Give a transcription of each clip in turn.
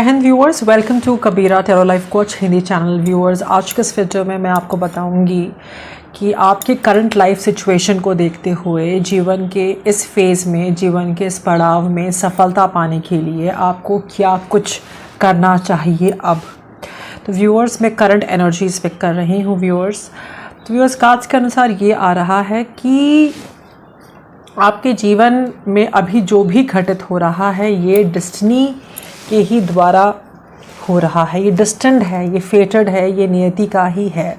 Hind viewers, welcome to Kabira tarot life coach Hindi channel. Viewers, आज के इस वीडियो में मैं आपको बताऊंगी कि आपके करंट लाइफ सिचुएशन को देखते हुए जीवन के इस फेज़ में, जीवन के इस पड़ाव में सफलता पाने के लिए आपको क्या कुछ करना चाहिए अब। तो व्यूअर्स, मैं करंट एनर्जीज पिक कर रही हूँ। व्यूअर्स कार्ड्स के अनुसार ये आ रहा है कि आपके जीवन में अभी जो भी घटित हो रहा है ये डेस्टिनी के ही द्वारा हो रहा है, ये डिस्टेंट है, ये फेटेड है, ये नियति का ही है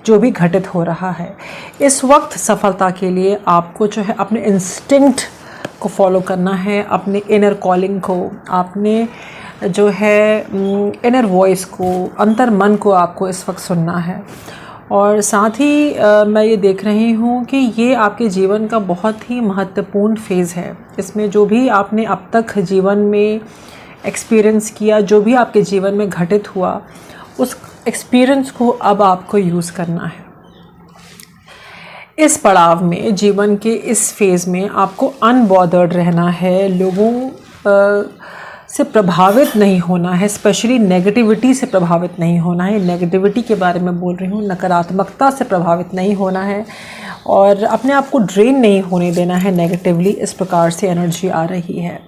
जो भी घटित हो रहा है। इस वक्त सफलता के लिए आपको जो है अपने इंस्टिंक्ट को फॉलो करना है, अपने इनर कॉलिंग को, आपने जो है इनर वॉइस को, अंतर मन को आपको इस वक्त सुनना है। और साथ ही मैं ये देख रही हूँ कि ये आपके जीवन का बहुत ही महत्वपूर्ण फेज़ है। इसमें जो भी आपने अब तक जीवन में एक्सपीरियंस किया, जो भी आपके जीवन में घटित हुआ, उस एक्सपीरियंस को अब आपको यूज़ करना है। इस पड़ाव में, जीवन के इस फेज़ में आपको अनबॉदर्ड रहना है, लोगों से प्रभावित नहीं होना है, स्पेशली नेगेटिविटी से प्रभावित नहीं होना है। नेगेटिविटी के बारे में बोल रही हूँ, नकारात्मकता से प्रभावित नहीं होना है और अपने आप को ड्रेन नहीं होने देना है नेगेटिवली। इस प्रकार से एनर्जी आ रही है।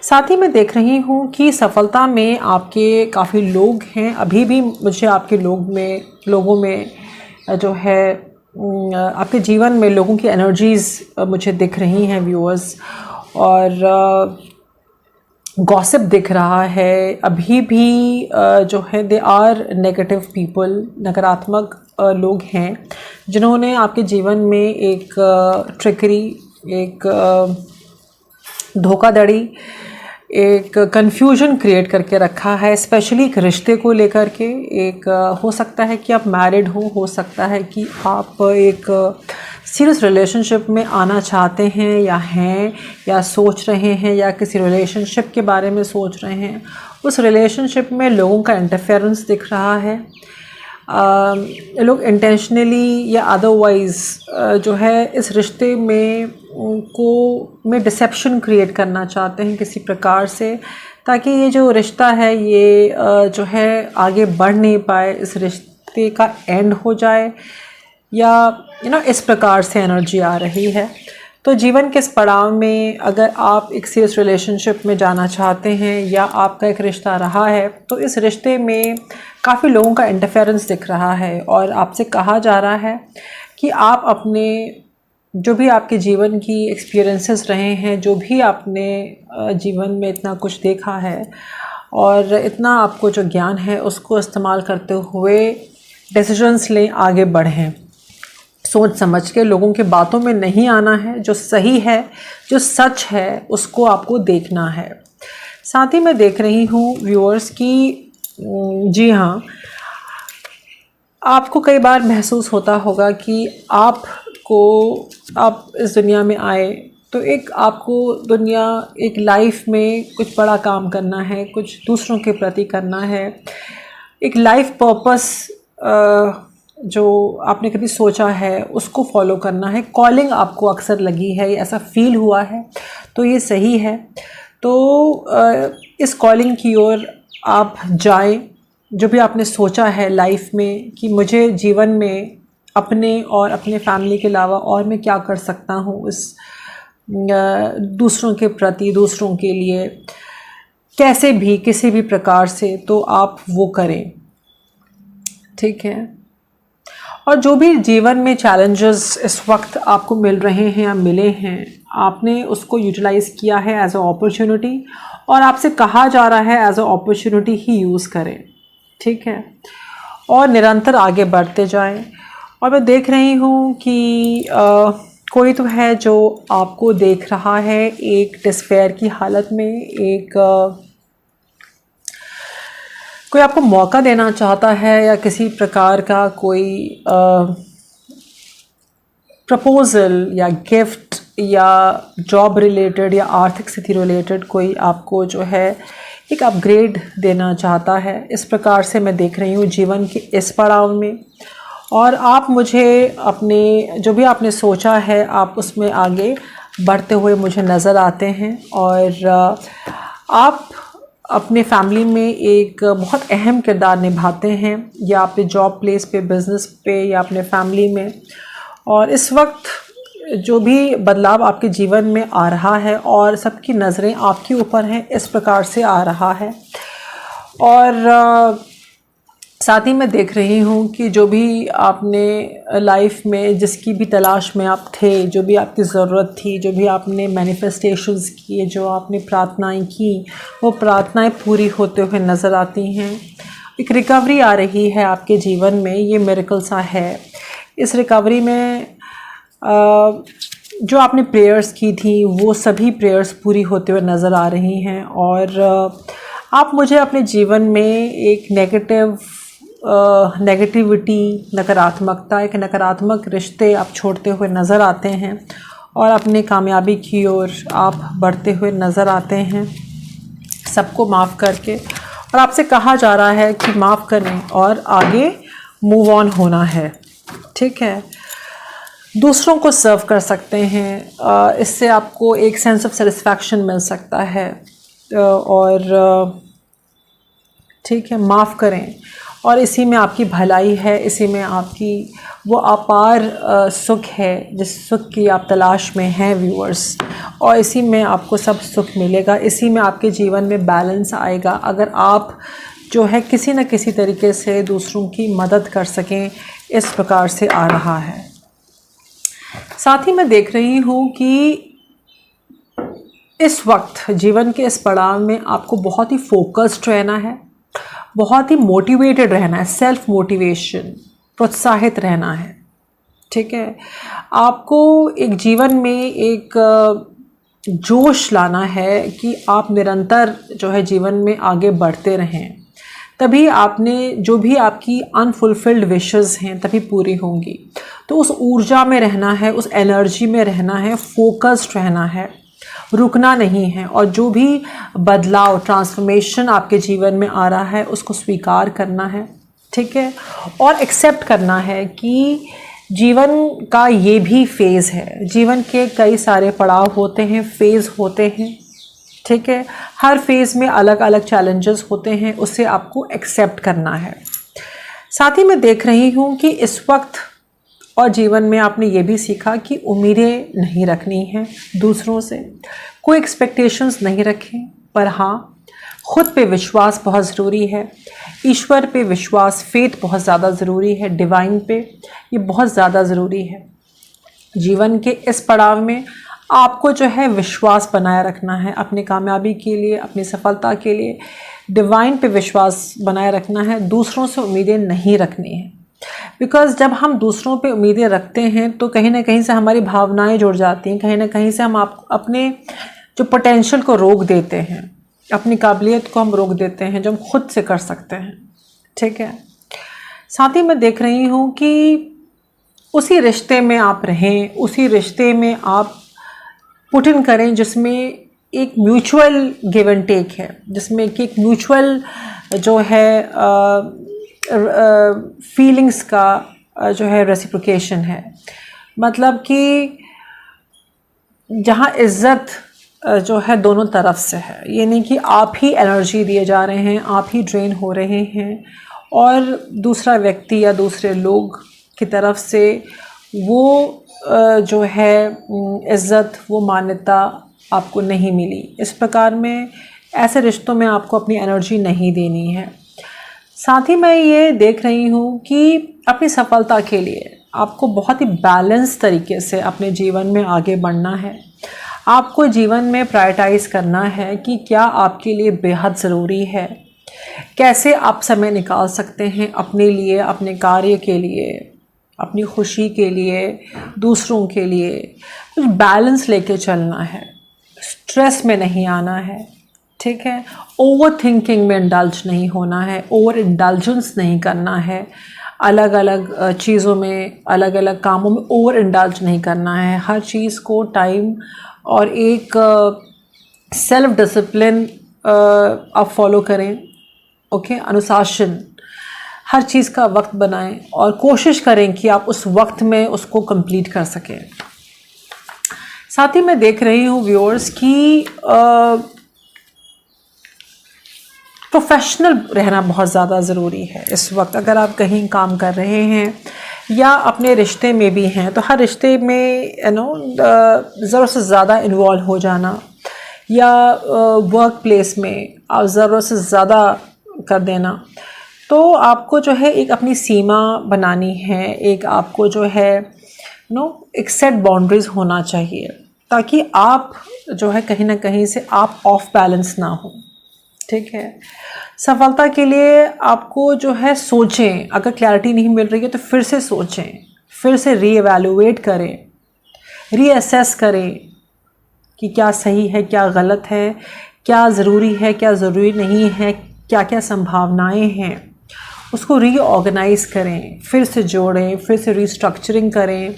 साथ ही मैं देख रही हूँ कि सफलता में आपके काफ़ी लोग हैं। अभी भी मुझे आपके लोगों में जो है आपके जीवन में लोगों की एनर्जीज़ मुझे दिख रही हैं व्यूअर्स, और गॉसिप दिख रहा है। अभी भी जो है दे आर नेगेटिव पीपल, नकारात्मक लोग हैं जिन्होंने आपके जीवन में एक ट्रिकरी, एक धोखाधड़ी, एक कन्फ्यूजन क्रिएट करके रखा है, स्पेशली एक रिश्ते को लेकर के। एक हो सकता है कि आप मैरिड हो सकता है कि आप एक सीरियस रिलेशनशिप में आना चाहते हैं या सोच रहे हैं, या किसी रिलेशनशिप के बारे में सोच रहे हैं। उस रिलेशनशिप में लोगों का इंटरफेरेंस दिख रहा है। लोग इंटेंशनली या अदरवाइज़ जो है इस रिश्ते में डिसेप्शन क्रिएट करना चाहते हैं किसी प्रकार से, ताकि ये जो रिश्ता है ये जो है आगे बढ़ नहीं पाए, इस रिश्ते का एंड हो जाए, या इस प्रकार से एनर्जी आ रही है। तो जीवन के इस पड़ाव में अगर आप एक सीरियस रिलेशनशिप में जाना चाहते हैं या आपका एक रिश्ता रहा है, तो इस रिश्ते में काफ़ी लोगों का इंटरफेरेंस दिख रहा है और आपसे कहा जा रहा है कि आप अपने जो भी आपके जीवन की एक्सपीरियंसेस रहे हैं, जो भी आपने जीवन में इतना कुछ देखा है और इतना आपको जो ज्ञान है, उसको इस्तेमाल करते हुए डिसीजंस लें, आगे बढ़ें। सोच समझ के, लोगों के बातों में नहीं आना है। जो सही है, जो सच है, उसको आपको देखना है। साथ ही मैं देख रही हूँ व्यूअर्स की जी हाँ, आपको कई बार महसूस होता होगा कि आप इस दुनिया में आए तो एक लाइफ में कुछ बड़ा काम करना है, कुछ दूसरों के प्रति करना है, एक लाइफ पर्पस जो आपने कभी सोचा है उसको फॉलो करना है। कॉलिंग आपको अक्सर लगी है, ऐसा फील हुआ है, तो ये सही है। तो इस कॉलिंग की ओर आप जाएं। जो भी आपने सोचा है लाइफ में कि मुझे जीवन में अपने और अपने फैमिली के अलावा और मैं क्या कर सकता हूँ इस दूसरों के प्रति, दूसरों के लिए, कैसे भी, किसी भी प्रकार से, तो आप वो करें, ठीक है। और जो भी जीवन में चैलेंजेस इस वक्त आपको मिल रहे हैं या मिले हैं, आपने उसको यूटिलाइज़ किया है एज अ अपॉर्चुनिटी, और आपसे कहा जा रहा है एज अ अपॉर्चुनिटी ही यूज़ करें, ठीक है, और निरंतर आगे बढ़ते जाएं। और मैं देख रही हूँ कि कोई तो है जो आपको देख रहा है एक डिस्पेयर की हालत में, कोई आपको मौका देना चाहता है, या किसी प्रकार का कोई प्रपोज़ल या गिफ्ट या जॉब रिलेटेड या आर्थिक स्थिति रिलेटेड कोई आपको जो है एक अपग्रेड देना चाहता है। इस प्रकार से मैं देख रही हूँ जीवन के इस पड़ाव में। और आप मुझे अपने जो भी आपने सोचा है, आप उसमें आगे बढ़ते हुए मुझे नज़र आते हैं, और आप अपने फैमिली में एक बहुत अहम किरदार निभाते हैं, या अपने जॉब प्लेस पे, बिज़नेस पे, या अपने फैमिली में। और इस वक्त जो भी बदलाव आपके जीवन में आ रहा है और सबकी नज़रें आपके ऊपर हैं, इस प्रकार से आ रहा है। और साथ ही मैं देख रही हूँ कि जो भी आपने लाइफ में जिसकी भी तलाश में आप थे, जो भी आपकी ज़रूरत थी, जो भी आपने मैनिफेस्टेशंस किए, जो आपने प्रार्थनाएं की, वो प्रार्थनाएं पूरी होते हुए नज़र आती हैं। एक रिकवरी आ रही है आपके जीवन में, ये मिरेकल सा है। इस रिकवरी में जो आपने प्रेयर्स की थी, वो सभी प्रेयर्स पूरी होते हुए नज़र आ रही हैं। और आप मुझे अपने जीवन में एक नेगेटिविटी, नकारात्मकता, एक नकारात्मक रिश्ते आप छोड़ते हुए नज़र आते हैं और अपने कामयाबी की ओर आप बढ़ते हुए नज़र आते हैं, सबको माफ़ करके। और आपसे कहा जा रहा है कि माफ़ करें और आगे मूव ऑन होना है, ठीक है। दूसरों को सर्व कर सकते हैं, इससे आपको एक सेंस ऑफ सेटिस्फैक्शन मिल सकता है। और ठीक है, माफ़ करें, और इसी में आपकी भलाई है, इसी में आपकी वो अपार सुख है जिस सुख की आप तलाश में हैं व्यूअर्स। और इसी में आपको सब सुख मिलेगा, इसी में आपके जीवन में बैलेंस आएगा, अगर आप जो है किसी न किसी तरीके से दूसरों की मदद कर सकें। इस प्रकार से आ रहा है। साथ ही मैं देख रही हूँ कि इस वक्त जीवन के इस पड़ाव में आपको बहुत ही फोकस्ड रहना है, बहुत ही मोटिवेटेड रहना है, सेल्फ मोटिवेशन, प्रोत्साहित रहना है, ठीक है। आपको एक जीवन में एक जोश लाना है कि आप निरंतर जो है जीवन में आगे बढ़ते रहें, तभी आपने जो भी आपकी अनफुलफिल्ड विशेस हैं तभी पूरी होंगी। तो उस ऊर्जा में रहना है, उस एनर्जी में रहना है, फोकस्ड रहना है, रुकना नहीं है। और जो भी बदलाव, ट्रांसफॉर्मेशन आपके जीवन में आ रहा है, उसको स्वीकार करना है, ठीक है। और एक्सेप्ट करना है कि जीवन का ये भी फेज़ है। जीवन के कई सारे पड़ाव होते हैं, फेज़ होते हैं, ठीक है। हर फेज़ में अलग अलग चैलेंजेस होते हैं, उसे आपको एक्सेप्ट करना है। साथ ही मैं देख रही हूँ कि इस वक्त और जीवन में आपने ये भी सीखा कि उम्मीदें नहीं रखनी हैं दूसरों से, कोई एक्सपेक्टेशंस नहीं रखें, पर हाँ, खुद पे विश्वास बहुत ज़रूरी है, ईश्वर पे विश्वास, फेथ बहुत ज़्यादा ज़रूरी है, डिवाइन पे ये बहुत ज़्यादा ज़रूरी है। जीवन के इस पड़ाव में आपको जो है विश्वास बनाए रखना है, अपनी कामयाबी के लिए, अपनी सफलता के लिए डिवाइन पे विश्वास बनाए रखना है, दूसरों से उम्मीदें नहीं रखनी है। बिकॉज़ जब हम दूसरों पे उम्मीदें रखते हैं तो कहीं ना कहीं से हमारी भावनाएं जुड़ जाती हैं, कहीं ना कहीं से हम अपने जो पोटेंशियल को रोक देते हैं, अपनी काबिलियत को हम रोक देते हैं जो हम खुद से कर सकते हैं, ठीक है। साथ ही मैं देख रही हूँ कि उसी रिश्ते में आप रहें, उसी रिश्ते में आप पुट इन करें जिसमें एक म्यूचुअल गिव एंड टेक है, जिसमें कि एक म्यूचुअल जो है फीलिंग्स का जो है रेसिप्रोकेशन है। मतलब कि जहाँ इज़्ज़त जो है दोनों तरफ से है, ये नहीं कि आप ही एनर्जी दिए जा रहे हैं, आप ही ड्रेन हो रहे हैं और दूसरा व्यक्ति या दूसरे लोग की तरफ से वो जो है इज़्ज़त, वो मान्यता आपको नहीं मिली। इस प्रकार में ऐसे रिश्तों में आपको अपनी एनर्जी नहीं देनी है। साथ ही मैं ये देख रही हूँ कि अपनी सफलता के लिए आपको बहुत ही बैलेंस तरीके से अपने जीवन में आगे बढ़ना है। आपको जीवन में प्रायोरिटाइज़ करना है कि क्या आपके लिए बेहद ज़रूरी है, कैसे आप समय निकाल सकते हैं अपने लिए, अपने कार्य के लिए, अपनी खुशी के लिए, दूसरों के लिए। कुछ बैलेंस लेके चलना है, स्ट्रेस में नहीं आना है, ठीक है। ओवर थिंकिंग में इंडल्ज नहीं होना है, ओवर इंडल्जेंस नहीं करना है, अलग अलग चीज़ों में, अलग अलग कामों में ओवर इंडल्ज नहीं करना है। हर चीज़ को टाइम और एक सेल्फ डिसिप्लिन आप फॉलो करें, ओके, अनुशासन, हर चीज़ का वक्त बनाएं और कोशिश करें कि आप उस वक्त में उसको कंप्लीट कर सकें। साथ ही मैं देख रही हूँ व्यूअर्स कि प्रोफेशनल रहना बहुत ज़्यादा ज़रूरी है इस वक्त। अगर आप कहीं काम कर रहे हैं या अपने रिश्ते में भी हैं, तो हर रिश्ते में ज़रूरत से ज़्यादा इन्वॉल्व हो जाना, या वर्क प्लेस में आप ज़रूरत से ज़्यादा कर देना, तो आपको जो है एक अपनी सीमा बनानी है, एक आपको जो है एक सेट बाउंड्रीज होना चाहिए, ताकि आप जो है कहीं ना कहीं से आप ऑफ बैलेंस ना हो। ठीक है, सफलता के लिए आपको जो है सोचें, अगर क्लैरिटी नहीं मिल रही है तो फिर से सोचें, फिर से रीएवैल्यूएट करें, रीअसेस करें कि क्या सही है, क्या गलत है, क्या ज़रूरी है, क्या ज़रूरी नहीं है, क्या क्या संभावनाएं हैं, उसको रीऑर्गेनाइज़ करें, फिर से जोड़ें, फिर से रीस्ट्रक्चरिंग करें।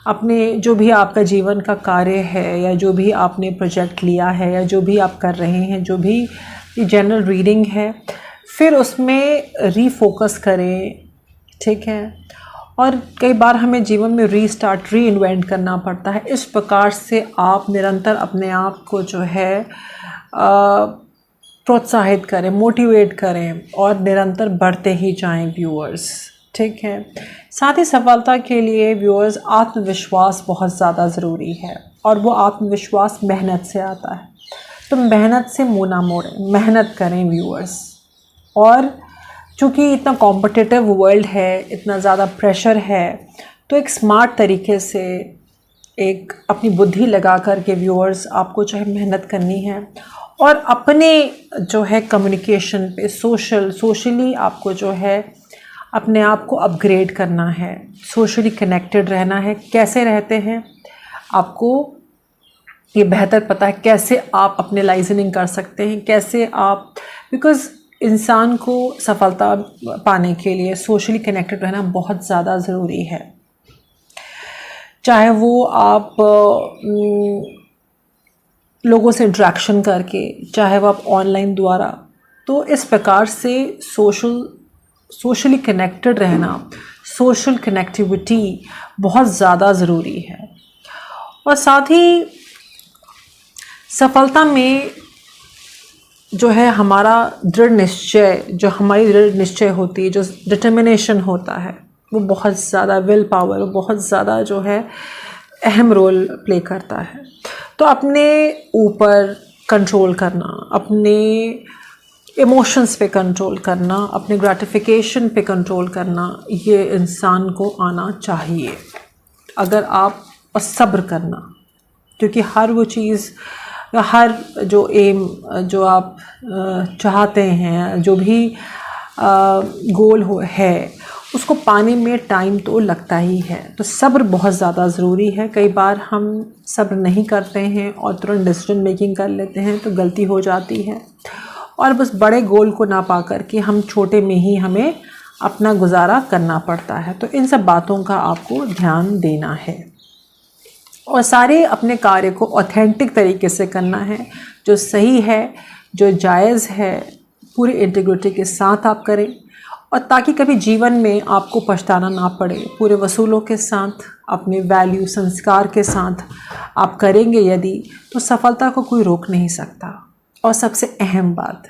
अपने जो भी आपका जीवन का कार्य है, या जो भी आपने प्रोजेक्ट लिया है, या जो भी आप कर रहे हैं, जो भी जनरल रीडिंग है, फिर उसमें रीफोकस करें। ठीक है, और कई बार हमें जीवन में रीस्टार्ट, री इन्वेंट करना पड़ता है। इस प्रकार से आप निरंतर अपने आप को जो है प्रोत्साहित करें, मोटिवेट करें, और निरंतर बढ़ते ही जाएं व्यूअर्स। ठीक है, साथ ही सफलता के लिए व्यूअर्स आत्मविश्वास बहुत ज़्यादा ज़रूरी है, और वो आत्मविश्वास मेहनत से आता है। तो मेहनत से मुँह ना मोड़ें, मेहनत करें व्यूअर्स। और चूँकि इतना कॉम्पिटिटिव वर्ल्ड है, इतना ज़्यादा प्रेशर है, तो एक स्मार्ट तरीके से एक अपनी बुद्धि लगा कर के व्यूअर्स आपको जो है मेहनत करनी है, और अपने जो है कम्युनिकेशन पे सोशली आपको जो है अपने आप को अपग्रेड करना है, सोशली कनेक्टेड रहना है। कैसे रहते हैं आपको ये बेहतर पता है, कैसे आप अपने लाइजनिंग कर सकते हैं, कैसे आप, बिकॉज़ इंसान को सफलता पाने के लिए सोशली कनेक्टेड रहना बहुत ज़्यादा ज़रूरी है। चाहे वो आप लोगों से इंटरेक्शन करके, चाहे वो आप ऑनलाइन द्वारा, तो इस प्रकार से सोशली कनेक्टेड रहना, सोशल कनेक्टिविटी बहुत ज़्यादा ज़रूरी है। और साथ ही सफलता में जो है हमारा दृढ़ निश्चय, जो हमारी दृढ़ निश्चय होती है, जो डिटर्मिनेशन होता है, वो बहुत ज़्यादा, विल पावर, वो बहुत ज़्यादा जो है अहम रोल प्ले करता है। तो अपने ऊपर कंट्रोल करना, अपने इमोशंस पे कंट्रोल करना, अपने ग्रेटिफिकेशन पे कंट्रोल करना, ये इंसान को आना चाहिए। अगर आप, और सब्र करना, क्योंकि हर वो चीज़, हर जो एम जो आप चाहते हैं, जो भी गोल है, उसको पाने में टाइम तो लगता ही है। तो सब्र बहुत ज़्यादा ज़रूरी है। कई बार हम सब्र नहीं करते हैं और तुरंत डिसीजन मेकिंग कर लेते हैं, तो गलती हो जाती है, और बस बड़े गोल को ना पा कर के हम छोटे में ही हमें अपना गुजारा करना पड़ता है। तो इन सब बातों का आपको ध्यान देना है, और सारे अपने कार्य को ऑथेंटिक तरीके से करना है, जो सही है, जो जायज़ है, पूरी इंटीग्रिटी के साथ आप करें, और ताकि कभी जीवन में आपको पछताना ना पड़े। पूरे वसूलों के साथ, अपने वैल्यू, संस्कार के साथ आप करेंगे यदि, तो सफलता को कोई रोक नहीं सकता। और सबसे अहम बात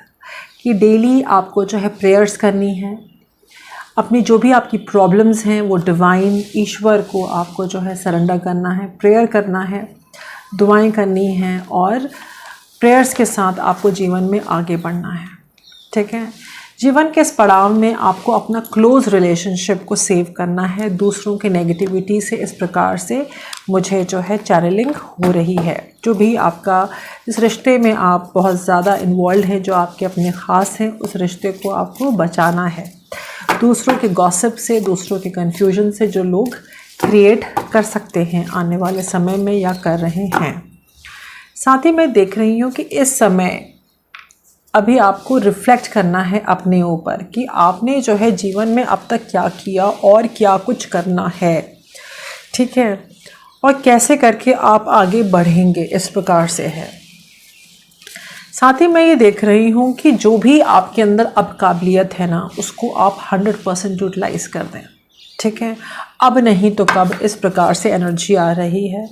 कि डेली आपको जो है प्रेयर्स करनी है, अपनी जो भी आपकी प्रॉब्लम्स हैं वो डिवाइन, ईश्वर को आपको जो है सरेंडर करना है, प्रेयर करना है, दुआएं करनी हैं, और प्रेयर्स के साथ आपको जीवन में आगे बढ़ना है। ठीक है, जीवन के इस पड़ाव में आपको अपना क्लोज़ रिलेशनशिप को सेव करना है, दूसरों के नेगेटिविटी से। इस प्रकार से मुझे जो है चैनलिंग हो रही है। जो भी आपका इस रिश्ते में आप बहुत ज़्यादा इन्वॉल्व हैं, जो आपके अपने ख़ास हैं, उस रिश्ते को आपको बचाना है दूसरों के गॉसिप से, दूसरों के कन्फ्यूजन से, जो लोग क्रिएट कर सकते हैं आने वाले समय में या कर रहे हैं। साथ ही मैं देख रही हूँ कि इस समय अभी आपको रिफ्लेक्ट करना है अपने ऊपर कि आपने जो है जीवन में अब तक क्या किया और क्या कुछ करना है। ठीक है, और कैसे करके आप आगे बढ़ेंगे, इस प्रकार से है। साथ ही मैं ये देख रही हूँ कि जो भी आपके अंदर अब काबिलियत है ना, उसको आप 100% यूटिलाइज़ कर दें। ठीक है, अब नहीं तो कब, इस प्रकार से एनर्जी आ रही है।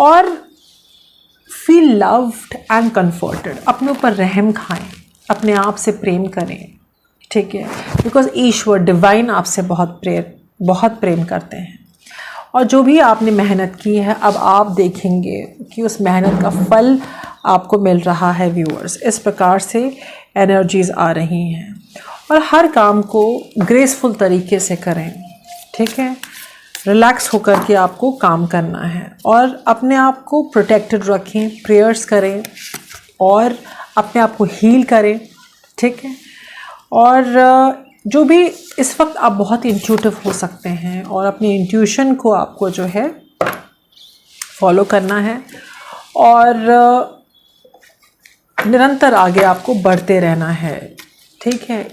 और फील लव्ड एंड कंफर्टेड, अपने ऊपर रहम खाएं, अपने आप से प्रेम करें, ठीक है, बिकॉज ईश्वर डिवाइन आपसे बहुत प्रेम करते हैं। और जो भी आपने मेहनत की है, अब आप देखेंगे कि उस मेहनत का फल आपको मिल रहा है व्यूअर्स। इस प्रकार से एनर्जीज़ आ रही हैं। और हर काम को ग्रेसफुल तरीके से करें, ठीक है, रिलैक्स होकर के आपको काम करना है। और अपने आप को प्रोटेक्टेड रखें, प्रेयर्स करें और अपने आप को हील करें, ठीक है। और जो भी इस वक्त आप बहुत इंट्यूटिव हो सकते हैं और अपनी इंट्यूशन को आपको जो है फॉलो करना है और निरंतर आगे आपको बढ़ते रहना है, ठीक है।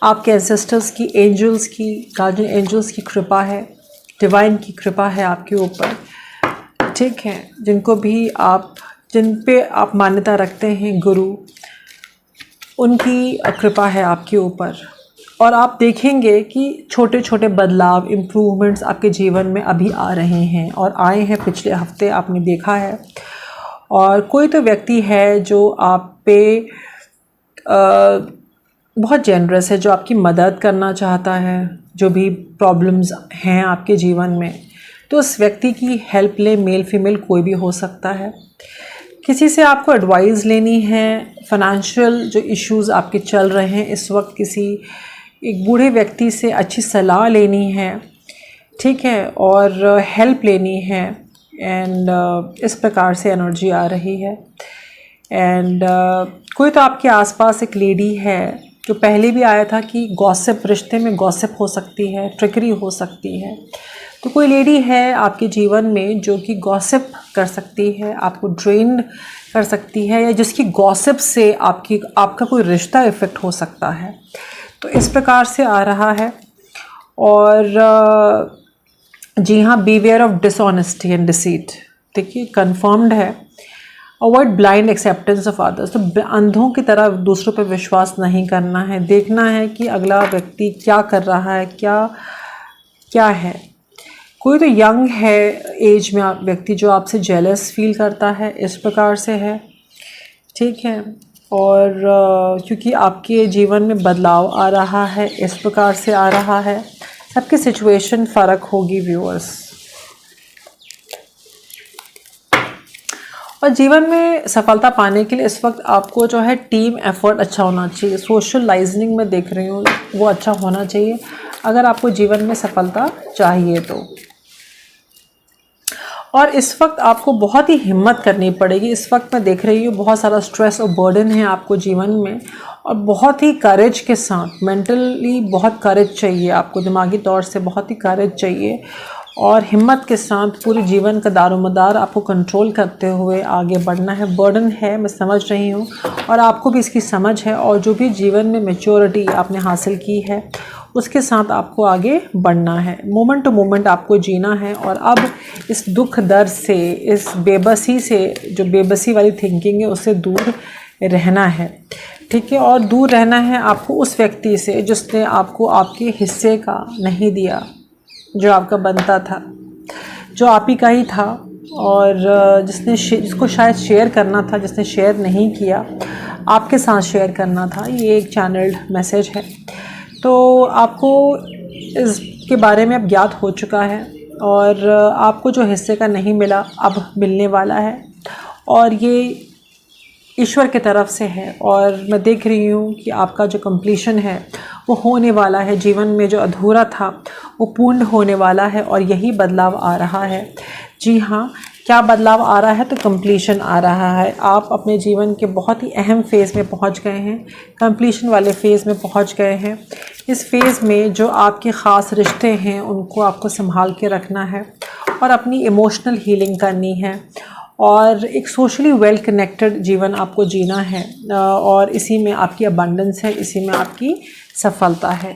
आपके एंसेस्टर्स की, एंजल्स की, गार्डियन एंजल्स की कृपा है, डिवाइन की कृपा है आपके ऊपर, ठीक है। जिन पे आप मान्यता रखते हैं, गुरु, उनकी कृपा है आपके ऊपर। और आप देखेंगे कि छोटे छोटे बदलाव, इम्प्रूवमेंट्स आपके जीवन में अभी आ रहे हैं और आए हैं पिछले हफ्ते, आपने देखा है। और कोई तो व्यक्ति है जो आप पे बहुत जेनरस है, जो आपकी मदद करना चाहता है, जो भी प्रॉब्लम्स हैं आपके जीवन में, तो उस व्यक्ति की हेल्प ले। मेल फीमेल कोई भी हो सकता है। किसी से आपको एडवाइस लेनी है, फाइनेंशियल जो इश्यूज़ आपके चल रहे हैं इस वक्त, किसी एक बूढ़े व्यक्ति से अच्छी सलाह लेनी है, ठीक है, और हेल्प लेनी है। एंड इस प्रकार से एनर्जी आ रही है। एंड कोई तो आपके आसपास एक लेडी है, जो पहले भी आया था कि गॉसिप, रिश्ते में गॉसिप हो सकती है, ट्रिकरी हो सकती है। तो कोई लेडी है आपके जीवन में जो कि गॉसिप कर सकती है, आपको ड्रेन कर सकती है, या जिसकी गॉसिप से आपका कोई रिश्ता इफ़ेक्ट हो सकता है। तो इस प्रकार से आ रहा है। और जी हाँ, beware of dishonesty and deceit, देखिए कन्फर्म्ड है। Avoid blind acceptance of others, तो अंधों की तरह दूसरों पर विश्वास नहीं करना है। देखना है कि अगला व्यक्ति क्या कर रहा है, क्या है। कोई तो यंग है एज में व्यक्ति जो आपसे जेलस फील करता है, इस प्रकार से है, ठीक है। और क्योंकि आपके जीवन में बदलाव आ रहा है, इस प्रकार से आ रहा है। सबकी सिचुएशन फ़र्क होगी व्यूअर्स। और जीवन में सफलता पाने के लिए इस वक्त आपको जो है टीम एफर्ट अच्छा होना चाहिए। सोशलाइजिंग में देख रही हूँ, वो अच्छा होना चाहिए अगर आपको जीवन में सफलता चाहिए तो। और इस वक्त आपको बहुत ही हिम्मत करनी पड़ेगी। इस वक्त मैं देख रही हूँ बहुत सारा स्ट्रेस और बर्डन है आपको जीवन में, और बहुत ही करेज के साथ, मेंटली बहुत करेज चाहिए आपको, दिमागी तौर से बहुत ही करेज चाहिए और हिम्मत के साथ पूरे जीवन का दारोमदार आपको कंट्रोल करते हुए आगे बढ़ना है। बर्डन है, मैं समझ रही हूँ, और आपको भी इसकी समझ है। और जो भी जीवन में मैच्योरिटी आपने हासिल की है, उसके साथ आपको आगे बढ़ना है। मोमेंट टू मोमेंट आपको जीना है। और अब इस दुख दर्द से, इस बेबसी से, जो बेबसी वाली थिंकिंग है, उससे दूर रहना है, ठीक है। और दूर रहना है आपको उस व्यक्ति से जिसने आपको आपके हिस्से का नहीं दिया, जो आपका बनता था, जो आप ही का ही था, और जिसको शायद शेयर करना था, जिसने शेयर नहीं किया, आपके साथ शेयर करना था। ये एक चैनल्ड मैसेज है। तो आपको इसके बारे में अब ज्ञात हो चुका है, और आपको जो हिस्से का नहीं मिला अब मिलने वाला है, और ये ईश्वर की तरफ से है। और मैं देख रही हूँ कि आपका जो कंप्लीशन है वो होने वाला है। जीवन में जो अधूरा था वो पूर्ण होने वाला है, और यही बदलाव आ रहा है। जी हाँ, क्या बदलाव आ रहा है? तो कंप्लीशन आ रहा है। आप अपने जीवन के बहुत ही अहम फेज़ में पहुंच गए हैं, कंप्लीशन वाले फेज़ में पहुंच गए हैं। इस फेज़ में जो आपके ख़ास रिश्ते हैं उनको आपको संभाल के रखना है और अपनी इमोशनल हीलिंग करनी है, और एक सोशली वेल कनेक्टेड जीवन आपको जीना है। और इसी में आपकी अबंडेंस है, इसी में आपकी सफलता है।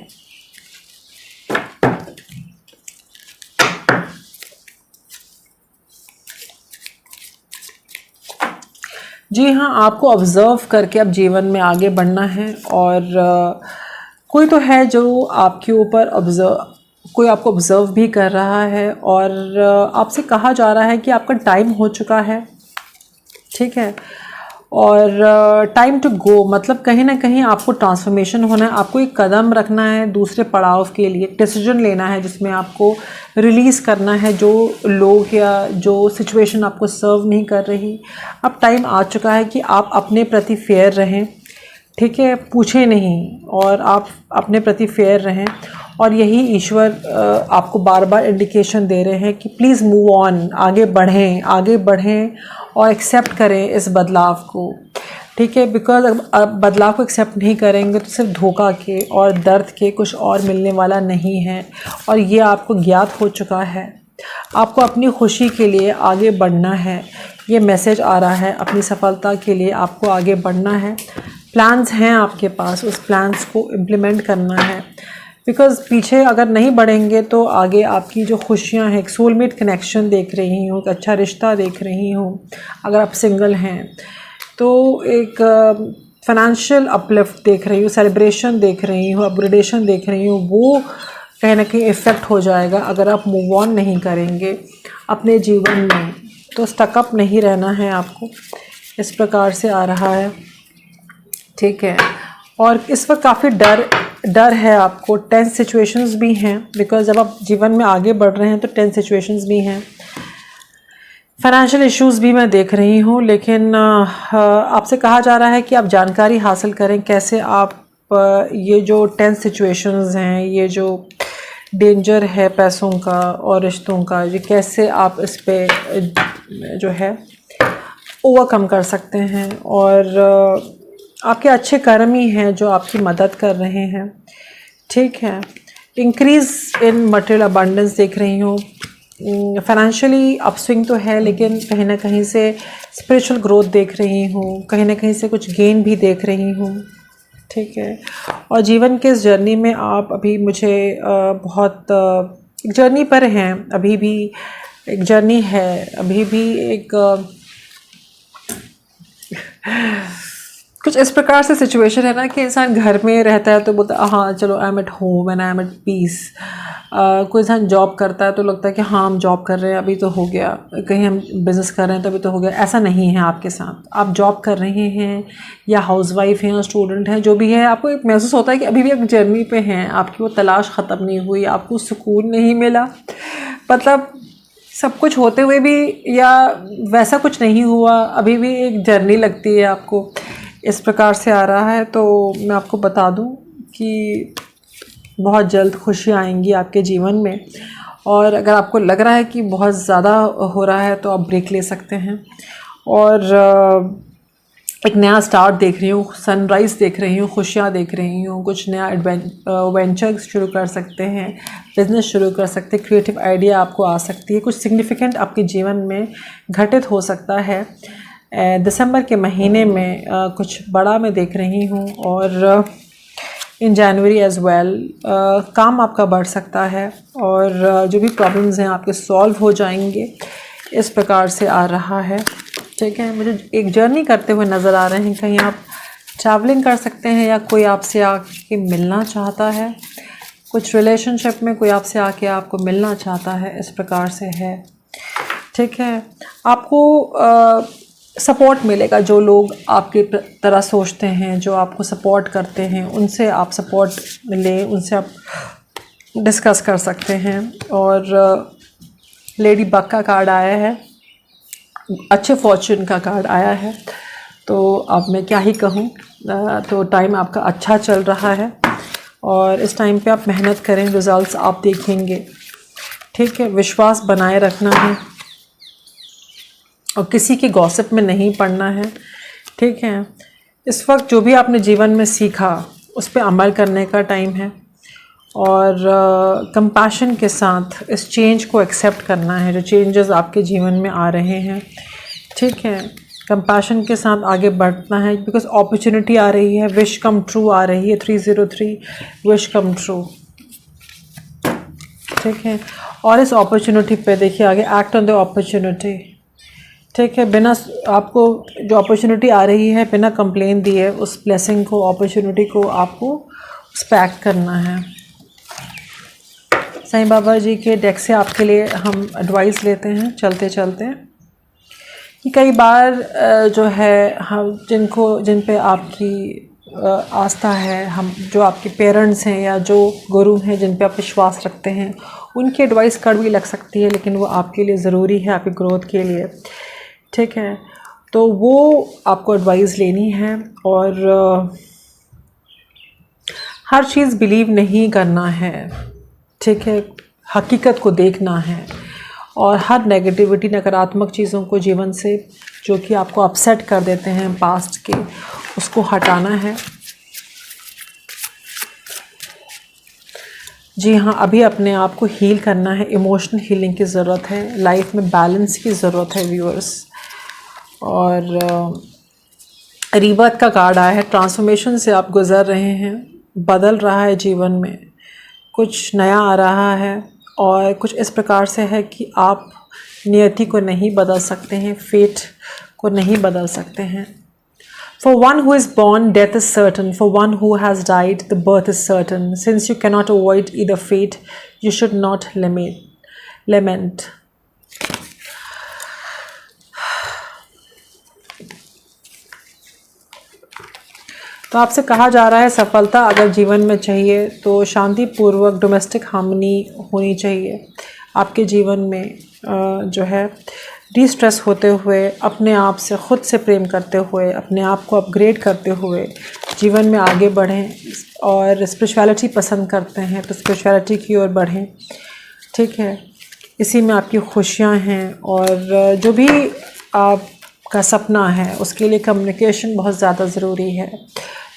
जी हाँ, आपको ऑब्ज़र्व करके अब जीवन में आगे बढ़ना है। और कोई तो है जो आपके ऊपर कोई आपको ऑब्ज़र्व भी कर रहा है, और आपसे कहा जा रहा है कि आपका टाइम हो चुका है, ठीक है। और टाइम टू गो, मतलब कहीं ना कहीं आपको ट्रांसफॉर्मेशन होना है, आपको एक कदम रखना है दूसरे पड़ाव के लिए, डिसीजन लेना है जिसमें आपको रिलीज़ करना है जो लोग या जो सिचुएशन आपको सर्व नहीं कर रही। अब टाइम आ चुका है कि आप अपने प्रति फेयर रहें, ठीक है, पूछे नहीं और आप अपने प्रति फेयर रहें। और यही ईश्वर आपको बार बार इंडिकेशन दे रहे हैं कि प्लीज़ मूव ऑन, आगे बढ़ें और एक्सेप्ट करें इस बदलाव को, ठीक है। बिकॉज अब बदलाव को एक्सेप्ट नहीं करेंगे तो सिर्फ धोखा के और दर्द के कुछ और मिलने वाला नहीं है, और ये आपको ज्ञात हो चुका है। आपको अपनी खुशी के लिए आगे बढ़ना है, ये मैसेज आ रहा है। अपनी सफलता के लिए आपको आगे बढ़ना है, प्लान्स हैं आपके पास, उस प्लान्स को इम्प्लीमेंट करना है। बिकॉज़ पीछे अगर नहीं बढ़ेंगे तो आगे आपकी जो खुशियां हैं, एक सोलमेट कनेक्शन देख रही हूँ, एक अच्छा रिश्ता देख रही हूँ, अगर आप सिंगल हैं तो एक फाइनेंशियल अपलिफ्ट देख रही हूँ, सेलिब्रेशन देख रही हूँ, अपग्रेडेशन देख रही हूँ, वो कहीं ना कहीं इफ़ेक्ट हो जाएगा अगर आप मूव ऑन नहीं करेंगे अपने जीवन में। तो स्टकअप नहीं रहना है आपको, इस प्रकार से आ रहा है, ठीक है। और इस वक्त काफ़ी डर है आपको, टेंस सिचुएशंस भी हैं, बिकॉज जब आप जीवन में आगे बढ़ रहे हैं तो टेंस सिचुएशंस भी हैं। फाइनेंशियल इश्यूज़ भी मैं देख रही हूँ, लेकिन आपसे कहा जा रहा है कि आप जानकारी हासिल करें कैसे आप ये जो टेंस सिचुएशंस हैं, ये जो डेंजर है पैसों का और रिश्तों का, ये कैसे आप इस पे जो है ओवरकम कर सकते हैं। और आपके अच्छे कर्म ही हैं जो आपकी मदद कर रहे हैं, ठीक है। इंक्रीज़ इन मटेरियल अबंडेंस देख रही हूँ, फाइनेंशियली अपस्विंग तो है, लेकिन कहीं ना कहीं से स्पिरिचुअल ग्रोथ देख रही हूँ, कहीं ना कहीं से कुछ गेन भी देख रही हूँ, ठीक है। और जीवन के इस जर्नी में आप अभी मुझे बहुत एक जर्नी पर हैं, अभी भी एक जर्नी है, अभी भी एक कुछ इस प्रकार से सिचुएशन है ना कि इंसान घर में रहता है तो बोलता है हाँ चलो I am at home and I am at peace. कोई इंसान जॉब करता है तो लगता है कि हाँ हम जॉब कर रहे हैं अभी तो हो गया, कहीं हम बिज़नेस कर रहे हैं तो अभी तो हो गया। ऐसा नहीं है आपके साथ। आप जॉब कर रहे हैं या हाउसवाइफ हैं या स्टूडेंट हैं, जो भी है, आपको एक महसूस होता है कि अभी भी आप जर्नी पे हैं, आपकी वो तलाश ख़त्म नहीं हुई, आपको सुकून नहीं मिला। मतलब सब कुछ होते हुए भी या वैसा कुछ नहीं हुआ, अभी भी एक जर्नी लगती है आपको, इस प्रकार से आ रहा है। तो मैं आपको बता दूं कि बहुत जल्द खुशियाँ आएंगी आपके जीवन में। और अगर आपको लग रहा है कि बहुत ज़्यादा हो रहा है तो आप ब्रेक ले सकते हैं। और एक नया स्टार्ट देख रही हूँ, सनराइज़ देख रही हूँ, खुशियाँ देख रही हूँ, कुछ नया वेंचर शुरू कर सकते हैं, बिज़नेस शुरू कर सकते हैं, क्रिएटिव आइडिया आपको आ सकती है, कुछ सिग्निफिकेंट आपके जीवन में घटित हो सकता है। दिसंबर के महीने में कुछ बड़ा मैं देख रही हूँ। और इन जनवरी एज़ वेल काम आपका बढ़ सकता है और जो भी प्रॉब्लम्स हैं आपके सॉल्व हो जाएंगे, इस प्रकार से आ रहा है, ठीक है। मुझे एक जर्नी करते हुए नज़र आ रहे हैं, कहीं आप ट्रैवलिंग कर सकते हैं या कोई आपसे आके मिलना चाहता है, कुछ रिलेशनशिप में कोई आपसे आके आपको मिलना चाहता है, इस प्रकार से है, ठीक है। आपको सपोर्ट मिलेगा, जो लोग आपकी तरह सोचते हैं, जो आपको सपोर्ट करते हैं, उनसे आप सपोर्ट लें, उनसे आप डिस्कस कर सकते हैं। और लेडी बग का कार्ड आया है, अच्छे फॉर्चून का कार्ड आया है, तो अब मैं क्या ही कहूँ। तो टाइम आपका अच्छा चल रहा है और इस टाइम पे आप मेहनत करें, रिजल्ट्स आप देखेंगे, ठीक है। विश्वास बनाए रखना है और किसी के गॉसिप में नहीं पड़ना है, ठीक है। इस वक्त जो भी आपने जीवन में सीखा उस पर अमल करने का टाइम है और कंपैशन के साथ इस चेंज को एक्सेप्ट करना है, जो चेंजेस आपके जीवन में आ रहे हैं, ठीक है। कंपैशन के साथ आगे बढ़ना है, बिकॉज अपॉर्चुनिटी आ रही है, विश कम ट्रू आ रही है, 303 विश कम ट्रू, ठीक है। और इस अपॉर्चुनिटी पे देखिए आगे, एक्ट ऑन द अपॉर्चुनिटी, ठीक है। बिना आपको जो अपॉर्चुनिटी आ रही है बिना कंप्लेन दिए उस ब्लेसिंग को, अपॉर्चुनिटी को आपको उस पर एक्ट करना है। साईं बाबा जी के डेक से आपके लिए हम एडवाइस लेते हैं चलते चलते। कि कई बार जो है हम जिन पे आपकी आस्था है, हम जो आपके पेरेंट्स हैं या जो गुरु हैं जिन पे आप विश्वास रखते हैं, उनकी एडवाइस कड़वी लग सकती है, लेकिन वो आपके लिए ज़रूरी है, आपकी ग्रोथ के लिए। ठीक है, तो वो आपको एडवाइस लेनी है और हर चीज़ बिलीव नहीं करना है। ठीक है, हकीकत को देखना है और हर नेगेटिविटी, नकारात्मक चीज़ों को जीवन से जो कि आपको अपसेट कर देते हैं पास्ट के, उसको हटाना है। जी हाँ, अभी अपने आप को हील करना है, इमोशनल हीलिंग की ज़रूरत है, लाइफ में बैलेंस की ज़रूरत है व्यूअर्स। और रीबर्थ का कार्ड आया है, ट्रांसफॉर्मेशन से आप गुज़र रहे हैं, बदल रहा है जीवन में, कुछ नया आ रहा है और कुछ इस प्रकार से है कि आप नियति को नहीं बदल सकते हैं, फेट को नहीं बदल सकते हैं। For one who is born, death is certain. For one who has died, the birth is certain. Since you cannot avoid either fate, you should not lament. तो आपसे कहा जा रहा है सफलता अगर जीवन में चाहिए तो शांतिपूर्वक डोमेस्टिक हार्मनी होनी चाहिए आपके जीवन में। जो है डिस्ट्रेस होते हुए, अपने आप से ख़ुद से प्रेम करते हुए, अपने आप को अपग्रेड करते हुए जीवन में आगे बढ़ें। और स्पिरिचुअलिटी पसंद करते हैं तो स्पिरिचुअलिटी की ओर बढ़ें। ठीक है, इसी में आपकी खुशियाँ हैं। और जो भी आपका सपना है उसके लिए कम्युनिकेशन बहुत ज़्यादा ज़रूरी है,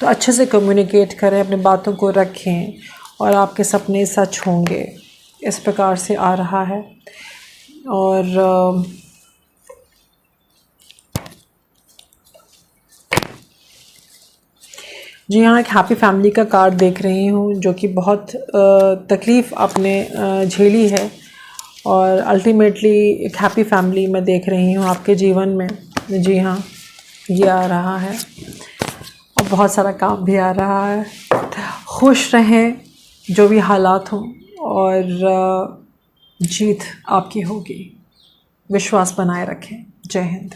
तो अच्छे से कम्युनिकेट करें, अपनी बातों को रखें और आपके सपने सच होंगे। इस प्रकार से आ रहा है। और जी हाँ, एक हैप्पी फैमिली का कार्ड देख रही हूँ जो कि बहुत तकलीफ़ आपने झेली है और अल्टीमेटली एक हैप्पी फैमिली मैं देख रही हूँ आपके जीवन में। जी हाँ, ये आ रहा है और बहुत सारा काम भी आ रहा है। खुश रहें जो भी हालात हों और जीत आपकी होगी। विश्वास बनाए रखें। जय हिंद।